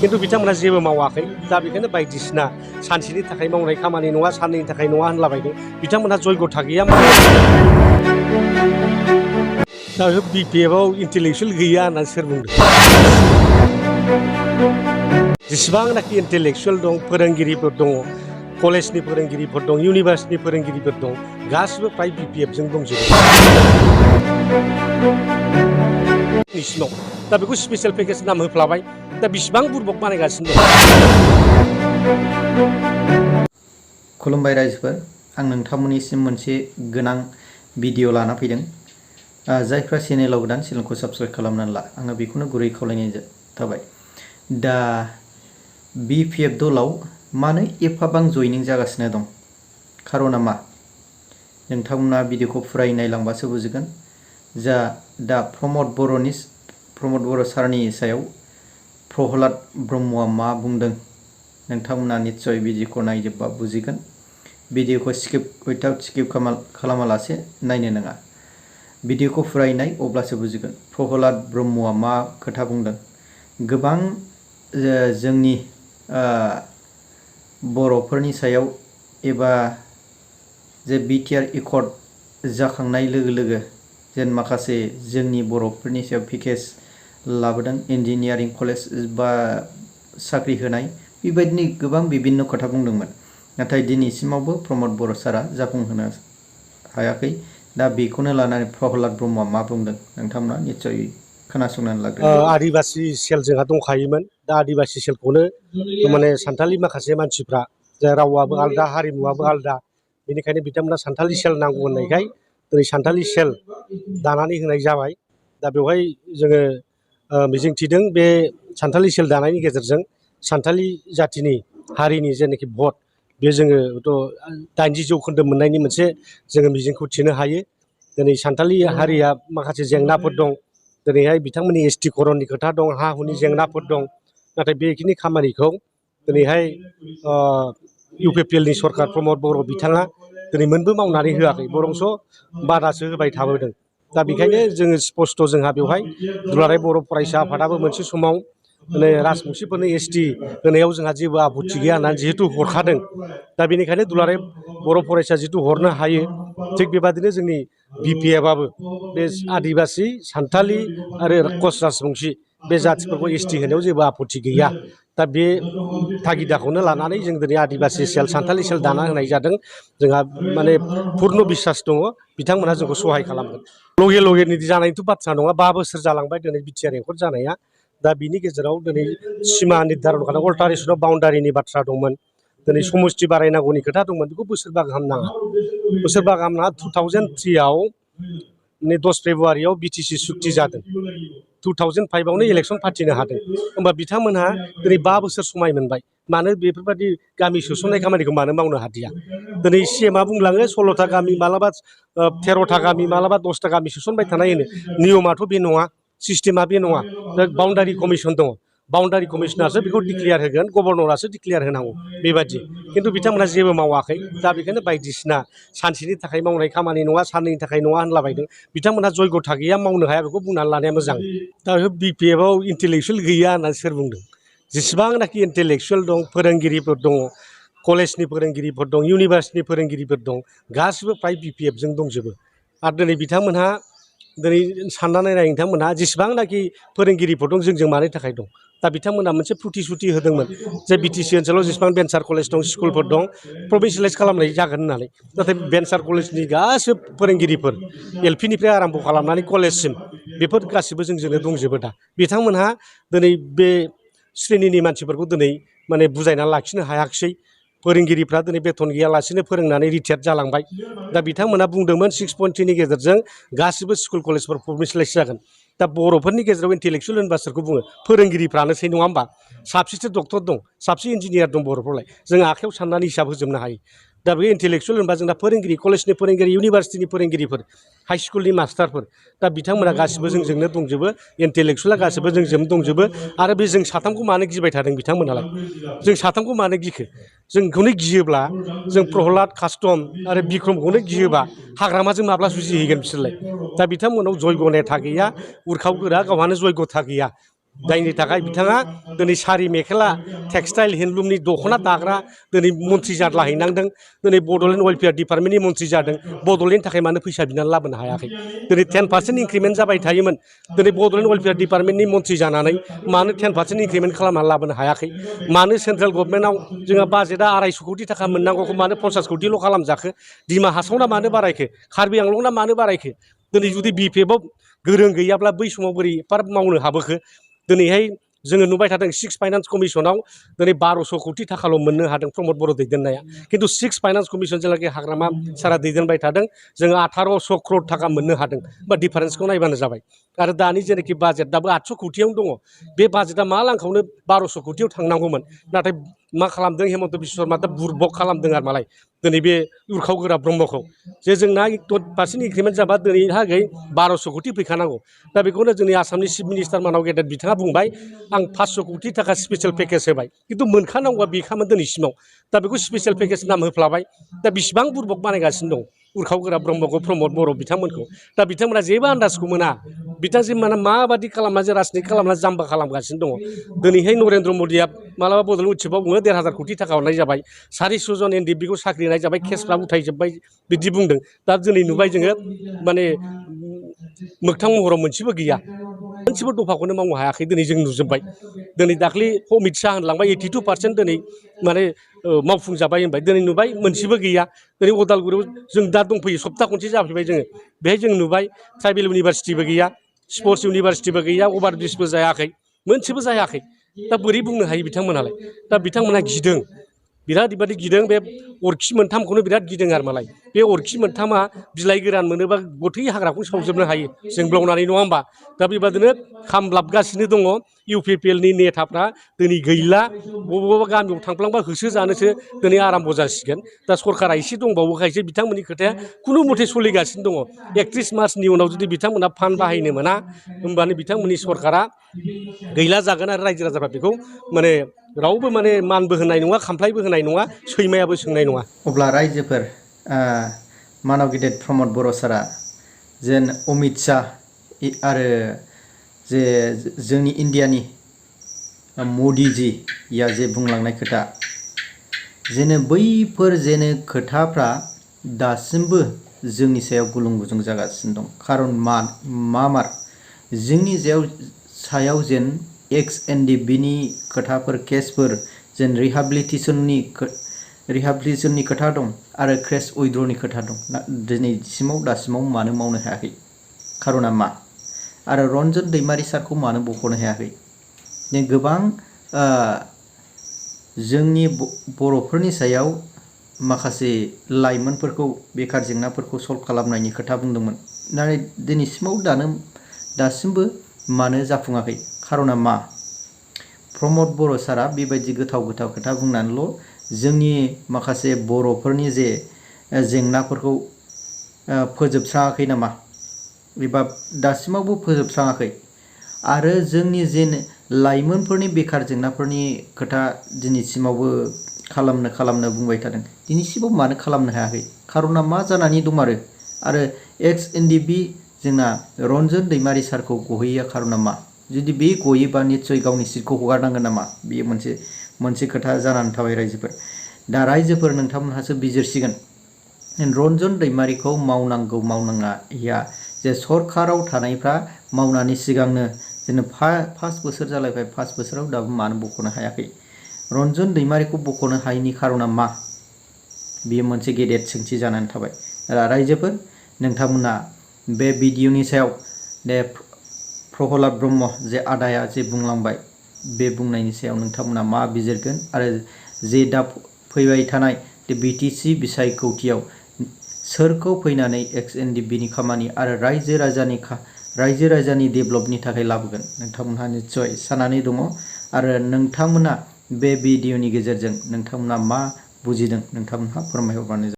खिन्थु बिथांमोना जेबो मावाखै दा बेखायनो बायदिसिना सानसेनि थाखाय मावनाय खामानि नङा साननैनि थाखाय नङा होनलाबायदों बिथांमोनहा जयग'था गैया दा बिपिएफआव इन्टेलेक्सुवेल गैया होननानै सोर बुंदों जेसेबांनाखि इन्टेलेक्सुवेल दं फोरोंगिरिफोर दङ कलेजनि फोरोंगिरिफोर दं इउनिभार्सिटिनि फोरोंगिरिफोर दं गासिबो फ्राय बिपिएफजों दंजोबो सिमाव दा बेखौ स्पेसियेल पेकेज नाम होफ्लाबाय दा बिसिबां बुरबक बानायगासिनो दं खुलुमबाय रायजोफोर आं नोंथांमोननिसिम मोनसे गोनां भिडिअ लाना फैदों जायफ्रा चेनेलाव गोदान चेनेलखौ साबस्क्राइब खालामनानै ला आङो बेखौनो गुरै खावलायनाय थाबाय दा बिपिएफ दलाव मानो एफाबां जयनिं जागासिनो दं खारना मा नोंथांमोना भिडिअखौ फुरायै नायलांबासो बुजिगोन जा दा प्रमद बर' सारनि सायाव प्रहलाद ब्रह्मआ मा बुंदों नोंथांमोना निश्चय भिडिअखौ नायजोबबा बुजिगोन भिडिअखौ स्किप खालामालासे नायनो नाङा भिडिअखौ फुरायै नाय अब्लासो बुजिगोन प्रहलाद ब्रह्मआ मा खोथा बुंदों गोबां जोंनि बर'फोरनि सायाव एबा जे बिटिआर एकर्ड जाखांनाय लोगो लोगो जेन माखासे जोंनि बर'फोरनि सायाव पेकेज लाबोदों इन्जिनियारिं कलेज बा साख्रि होनाय बेबायदिनो गोबां बिभिन्न खोथा बुंदोंमोन नाथाय दिनैसिमावबो प्रमद बर' सारा जाफुंहोनो हायाखै दा बेखौनो लानानै प्रहलाद ब्रह्मआ मा बुंदों नोंथांमोना निश्चय खोनासंनानै लाग्रो आदिबासि सेल जोंहा दंखायोमोन दा आदिबासि सेलखौनो माने सानथालि माखासे मानसिफ्रा जाय रावाबो आलदा हारिमुवाबो आलदा बेनिखायनो बिथांमोना सानथालि सेल नांगौ होननायखाय दिनै सानथालि सेल दानानै होनाय जाबाय दा बेवहाय जोङो मिजिंथिदों बे सानथालि सेल दानायनि गेजेरजों सानथालि जाथिनि हारिनि जेनाखि भट बे जोङोथ' 80% मोननायनि मोनसे जोङो मिजिंखौ थिनो हायो दिनै सानथालि हारिया माखासे जेंनाफोर दं दिनैहाय बिथांमोननि एसटि करननि खोथा दं हा हुनि जेंनाफोर दं नाथाय बेखिनि खामानिखौ दिनैहाय इउपिपिएलनि सरकार प्रमद बर' बिथाङा दिनै मोनबो मावनानै होआखै बरंस' बादासो होबाय थाबोदों दा बेखायनो जोङो स्पस्ट जोंहा बेवहाय दुलाराय बर' फरायसा आफादाबो मोनसे समाव राजबंसिफोरनो एसटि होनायाव जोंहा जेबो आफुथि गैया होननानै जिहेतु हरखादों दा बेनिखायनो दुलाराय बर' फरायसा जिहेतु हरनो हायो थिग बेबादिनो जोंनि बिपिएफआबो बे आदिबासि सानथालि आरो कच राजबंसि बे जाथिफोरखौ एसटि होनायाव जेबो आफुथि गैया दा बे थागिदाखौनो लानानै जों दिनै आदिबासि सेल सानथालि सेल दाना होनाय जादों जोंहा माने पुर्न बिसास दङ बिथांमोनहा जोंखौ सहाय खालामगोन लगे लगेनि जानायनिथ' बाथ्रा नङा 5 बोसोर जालांबाय दिनै बिटिआर एकर्ड जानाया दा बिनि गेजेराव दिनै सिमा निर्धारन खालाम अल्टारेसन अफ बाउन्डारिनि बाथ्रा दंमोन दिनै समस्ति बारायनांगौनि खोथा दंमोन बेखौ बोसोरबा गाहाम नाङा बोसोरबा गाहाम नाङा 2003आव 10 फेब्रुवारियाव बिटिसि सुक्ति जादों 2005आवनो इलेक्सन फाथिनो हादों होमबा बिथांमोनहा दिनै 5 बोसोर समाय मोनबाय मानो बेफोरबायदि गामि सोसननाय खामानिखौ मानो मावनो हादिया दिनै सिएमआ बुंलाङो 16था गामि मालाबा 13था गामि मालाबा 10था गामि सोसनबाय थानाय होनो नियमाथ' बे नङा सिस्टेमा बे नङा बाउन्डारि कमिसन दङ बाउन्डारि कमिसनासो बेखौ डिक्लेयार होगोन गभर्नरासो डिक्लेयार होनांगौ बेबायदि खिन्थु बिथांमोना जेबो मावाखै दा बेखायनो बायदिसिना सानसेनि थाखाय मावनाय खामानि नङा साननैनि थाखाय नङा होनलाबायदों बिथांमोनहा जयग'था गैया मावनो हाया बेखौ बुंनानै लानाया मोजां दा बिपिएफआव इन्टेलेक्सुवेल गैया होननानै सोर बुंदों जेसेबांनाखि इन्टेलेक्सुवेल दं फोरोंगिरिफोर दङ कलेजनि फोरोंगिरिफोर दं इउनिभार्सिटिनि फोरोंगिरिफोर दं गासिबो फ्राय बिपिएफजों दंजोबो आरो दिनै बिथांमोनहा दिनै साननानै नाय बिथांमोनहा जेसेबांनाखि फोरोंगिरिफोर दं जोंजों मानि थाखाय दं दा बिथांमोना मोनसे प्रतिश्रुति होदोंमोन जे बिटिसि ओनसोलाव जेसेबां भेन्सार कलेज दं स्कुलफोर दं प्रभिन्सियेलाइज खालामनाय जागोन होननानै नाथाय भेन्सार कलेजनि गासिबो फोरोंगिरिफोर एलपिनिफ्राय आराम्भ खालामनानै कलेजसिम बेफोर गासिबो जोंजोंनो दंजोबो दा बिथांमोनहा दिनै बे श्रेणिनि मानसिफोरखौ दिनै माने बुजायनानै लाखिनो हायाखिसै फोरोंगिरिफ्रा दिनै बेथन गैयालासेनो फोरोंनानै रिटायार्ड जालांबाय दा बिथांमोना बुंदोंमोन 6.3नि गेजेरजों गासिबो स्कुल कलेजफोर प्रभिन्सियेलाइज जागोन दा बर'फोरनि गेजेराव इन्टेलेक्सुवेल होनबा सोरखौ बुङो फोरोंगिरिफ्रानोसै नङा होमबा साबेसे डक्टर दं साबेसे इन्जिनियार दं बर'फ्रावलाय जों आखायाव साननानै हिसाब होजोबनो हायो दा बे इन्टेलेक्सुवेल होनबा जोंना फोरोंगिरि कलेजनि फोरोंगिरि इउनिभार्सिटिनि फोरोंगिरिफोर हाइ स्कुलनि मास्टारफोर दा बिथांमोना गासिबो जोंजोंनो दंजोबो इन्टेलेक्सुवेला गासिबो जोंजोंनो दंजोबो आरो बे जों साथामखौ मानो गिबाय थादों बिथांमोनालाय जों साथामखौ मानो गिखो जोंखौनो गियोब्ला जों प्रहलाद कास्टम आरो बिक्रमखौनो गियोबा हाग्रामाजों माब्ला जुजिहैगोन बिसोरलाय दा बिथांमोनाव जयग' नेथा गैया उरखाव गोरा गावहानो जयग'था गैया जायनि थाखाय बिथाङा दिनै सारि मेखेला टेक्सटाइल हेन्दलुमनि दख'ना दाग्रा दिनै मन्थ्रि जाद्लाहैनांदों दिनै बड'लेण्ड वेलफेयार डिपार्टमेन्टनि मन्थ्रि जादों बड'लेण्डनि थाखाय मानो फैसा बिनानै लाबोनो हायाखै दिनै 10% इंक्रिमेन्ट जाबाय थायोमोन दिनै बड'लेण्ड वेलफेयार डिपार्टमेन्टनि मन्थ्रि जानानै मानो 10% इंक्रिमेन्ट खालामनानै लाबोनो हायाखै मानो सेन्ट्रेल गभर्नमेन्टआव जोंहा बाजेटआ 250 कोटि थाखा मोननांगौखौ मानो 50 कोटिल' खालामजाखो दिमा हासावना मानो बारायखो कार्बि आंलंना मानो बारायखो दिनै जुदि बिपिएफआव गोरों गैयाब्ला बै समाव बोरै एफाराब मावनो हाबोखो दिनैहाय जोङो नुबाय थादों 6 फाइनान्स कमिसनाव दिनै 1200 कोटि थाखाल' मोननो हादों प्रमद बर' दैदेननाया खिन्थु 6 फाइनान्स कमिसन जेलाखि हाग्रामा सारा दैदेनबाय थादों जोङो 1800 क्रर थाखा मोननो हादों बा डिफारेन्सखौ नायबानो जाबाय आरो दानि जेनाखि बाजेट दाबो 800 कोटियावनो दङ बे बाजेटआ मा लांखावनो 1200 कोटियाव थांनांगौमोन नाथाय मा खालामदों हेमन्त बिश्व शर्मा दा बुरबक खालामदों आरो मालाय दिनै बे उरखाव गोरा ब्रह्मखौ जे जोंना 8% इंक्रिमेन्ट जाबा दिनैहागै 1200 कोटि फैखानांगौ दा बेखौनो जोंनि आसामनि चिफ मिनिस्टार मानाव गेदेर बिथाङा बुंबाय आं 500 कोटि थाखा स्पेशल पेकेज होबाय खिन्थु मोनखानांगौआ बेखामोन दिनैसिमाव दा बेखौ स्पेशल पेकेज नाम होफ्लाबाय दा बिसिबां बुरबक बानायगासिनो दं उरखाव गोरा ब्रह्मखौ प्रमद बर' बिथांमोनखौ दा बिथांमोना जेबो आन्दाजखौ मोना बिथांमोना माबादि खालामना जे राजनिति खालामना जाम्बा खालामगासिनो दङ दिनैहाय नरेन्द्र मदिया मालाबा बड'लेण्ड उत्सबआव बुङो 1500 कोटि थाखा हरनाय जाबाय 400 जन एनडिएफबिखौ साख्रि होनाय जाबाय केसफ्रा उथायजोब्बाय बिदि बुंदों दा दिनै नुबाय जोङो माने मोगथां महराव मोनसेबो गैया मोनसेबो दफाखौनो मावनो हायाखै दिनै जों नुजोब्बाय दिनै दाख्लि अमित शाह होनलांबाय 82% दिनै माने मावफुंजाबाय होनबाय दिनै नुबाय मोनसेबो गैया दिनै उदालगुरियाव जों दा दंफैयो सप्ता खनसे जाफैबाय जोङो बेहाय जों नुबाय ट्राइबेल इउनिभारसिटिबो गैया स्पर्ट्स इउनिभारसिटिबो गैया अभार ब्रिजबो जायाखै मोनसेबो जायाखै दा बोरै बुंनो हायो बिथांमोनालाय दा बिथांमोना गिदों बिराद बेबादि गिदों बे अरखि मोनथामखौनो बिराद गिदों आरो मालाय बे अरखि मोनथामा बिलाइ गोरान मोनोबा गथै हाग्राखौनो सावजोबनो हायो जोंब्लावनानै नङा होमबा दा बेबादिनो खामब्लाबगासिनो दङ इउपिपिएलनि नेताफ्रा दिनै गैला बबेबा गामियाव थांफ्लांबा होसो जानोसो दिनै आराम्भ जासिगोन दा सरकारा एसे दंबावोखायसो बिथांमोननि खोथाया खुनु मथे सोलिगासिनो दङ 31 मार्चनि उनाव जुदि बिथांमोना फान्ड बाहायनो मोना होमबानो बिथांमोननि सरकारा गैला जागोन आरो रायजो राजाफ्रा बेखौ माने रावबो माने मानबो होनाय नङा खामफ्लायबो होनाय नङा सैमायाबो सोंनाय नङा अब्ला रायजोफोर मानाव गेदेर प्रमद बर' सारा जेन अमित शाह आरो जे जोंनि इण्डियानि मदिजिया जे बुंलांनाय खोथा जेने बैफोर जेने खोथाफ्रा दासिमबो जोंनि सायाव गुलुं गुजुं जागासिनो दं खारन मार जोंनि सायाव जेन एक्स एनडिएफबिनि खोथाफोर केसफोर जेन रिहाबिलिटेसननि खोथा दं आरो क्रेश उइड्र'नि खोथा दं दिनैसिमाव दासिमाव मानो मावनो हायाखै खारना मा आरो रन्जन दैमारि सारखौ मानो बख'नो हायाखै गोबां जोंनि बर'फोरनि सायाव माखासे लाइमोनफोरखौ बेकार जेंनाफोरखौ सल्भ खालामनायनि खोथा बुंदोंमोन नाथाय दिनैसिमाव दासिमबो मानो जाफुङाखै खारना मा प्रमद बर' सारा बेबायदि गोथाव खोथा बुंनानैल' जोंनि माखासे बर'फोरनि जे जेंनाफोरखौ फोजोबस्राङाखै नामा एबा दासिमावबो फोजोबस्राङाखै आरो जोंनि जे लाइमोनफोरनि बेकार जेंनाफोरनि खोथा दिनैसिमावबो खालामनो बुंबाय थादों दिनैसिमाव मानो खालामनो हायाखै खारना मा जानानै दं आरो एक्स एनडिएफबि जोंना रन्जन दैमारि सारखौ गहैया खारना मा जुदि बे गयोबा निस्सय गावनि सिटखौ हगारनांगोन नामा बेयो मोनसे खोथा जानानै थाबाय रायजोफोर दा रायजोफोर नोंथांमोनहासो बिजिरसिगोन रन्जन दैमारिखौ मावनांगौ मावनाङा जे सरकाराव थानायफ्रा मावनानै सिगांनो जेन 5 बोसोर जालायबाय 5 बोसोराव दाबो मानो बख'नो हायाखै रन्जन दैमारिखौ बख'नो हायैनि खारना मा बेयो मोनसे गेदेर सोंथि जानानै थाबाय रायजोफोर नोंथांमोना बे भिडिअनि सायाव दे प्रहलाद ब्रह्म जे आदाया जे बुंलांबाय बे बुंनायनि सायाव नोंथांमोना मा बिजिरगोन आरो जे दा फैबाय थानाय बिटिसि बिसायख'थियाव सोरखौ फैनानै एक्स एनडिएफबिनि खामानि आरो रायजो राजानि डेभेलपनि थाखाय लाबोगोन नोंथांमोनहा निस्सय साननानै दङ आरो नोंथांमोना बे भिडिअनि गेजेरजों नोंथांमोना मा बुजिदों नोंथांमोनहा फोरमायहरबानो